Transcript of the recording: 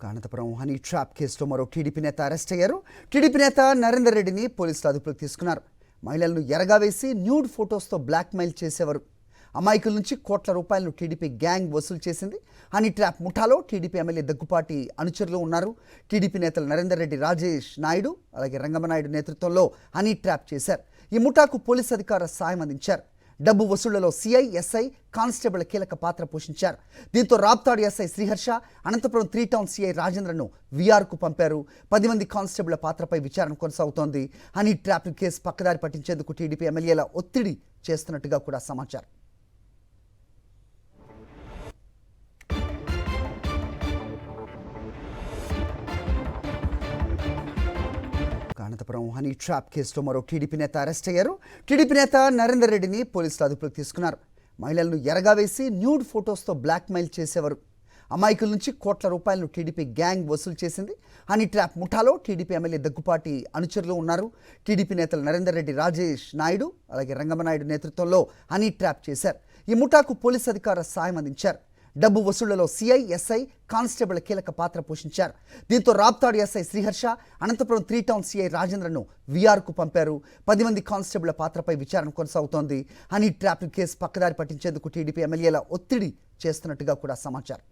Anantapuram honey trap కేసులో మరో TDP నేత అరెస్ట్ అయ్యారు. టీడీపీ నేత నరేందర్ రెడ్డిని పోలీసులు అదుపులోకి తీసుకున్నారు. మహిళలను ఎరగా వేసి న్యూడ్ ఫొటోస్తో బ్లాక్మెయిల్ చేసేవారు. అమాయకుల నుంచి కోట్ల రూపాయలను టీడీపీ గ్యాంగ్ వసూలు చేసింది. హనీ ట్రాప్ ముఠాలో టీడీపీ ఎమ్మెల్యే దగ్గుపాటి అనుచరులు ఉన్నారు. టీడీపీ నేతలు నరేందర్ రెడ్డి, రాజేష్ నాయుడు అలాగే రంగమనాయుడు నేతృత్వంలో హనీ ట్రాప్ చేశారు. ఈ ముఠాకు పోలీసు అధికారుల సాయం అందించారు. డబ్బు వసూళ్లలో సిఐ, ఎస్ఐ, కానిస్టేబుల్ కీలక పాత్ర పోషించారు. దీంతో Raptadu SI Sriharsha, Anantapuram 3 town CI రాజేంద్రను వీఆర్కు పంపారు. 10 మంది కానిస్టేబుల్ పాత్రపై విచారణ కొనసాగుతోంది. హనీ ట్రాప్ కేసు పక్కదారి పట్టించేందుకు టీడీపీ ఎమ్మెల్యేల ఒత్తిడి చేస్తున్నట్టుగా కూడా సమాచారం. అనంతపురం హనీ ట్రాప్ కేసులో మరో టీడీపీ నేత అరెస్ట్ అయ్యారు. టీడీపీ నేత నరేందర్ రెడ్డిని పోలీసులు అదుపులోకి తీసుకున్నారు. మహిళలను ఎరగా వేసి న్యూడ్ ఫొటోస్తో బ్లాక్మెయిల్ చేసేవారు. అమాయకుల నుంచి కోట్ల రూపాయలను టీడీపీ గ్యాంగ్ వసూలు చేసింది. హనీ ట్రాప్ ముఠాలో టీడీపీ ఎమ్మెల్యే దగ్గుపాటి అనుచరులు ఉన్నారు. టీడీపీ నేతలు నరేందర్ రెడ్డి, రాజేష్ నాయుడు అలాగే రంగమనాయుడు నేతృత్వంలో హనీ ట్రాప్ చేశారు. ఈ ముఠాకు పోలీసు అధికారుల సాయం అందించారు. డబ్బు వసూళ్లలో సిఐ, ఎస్ఐ, కానిస్టేబుల్ కీలక పాత్ర పోషించారు. దీంతో Raptadu SI Sriharsha, Anantapuram 3 town CI రాజేంద్రను వీఆర్కు పంపారు. 10 మంది కానిస్టేబుల్ పాత్రపై విచారణ కొనసాగుతోంది. హనీ ట్రాప్ కేసు పక్కదారి పట్టించేందుకు టీడీపీ ఎమ్మెల్యేల ఒత్తిడి చేస్తున్నట్టుగా కూడా సమాచారం.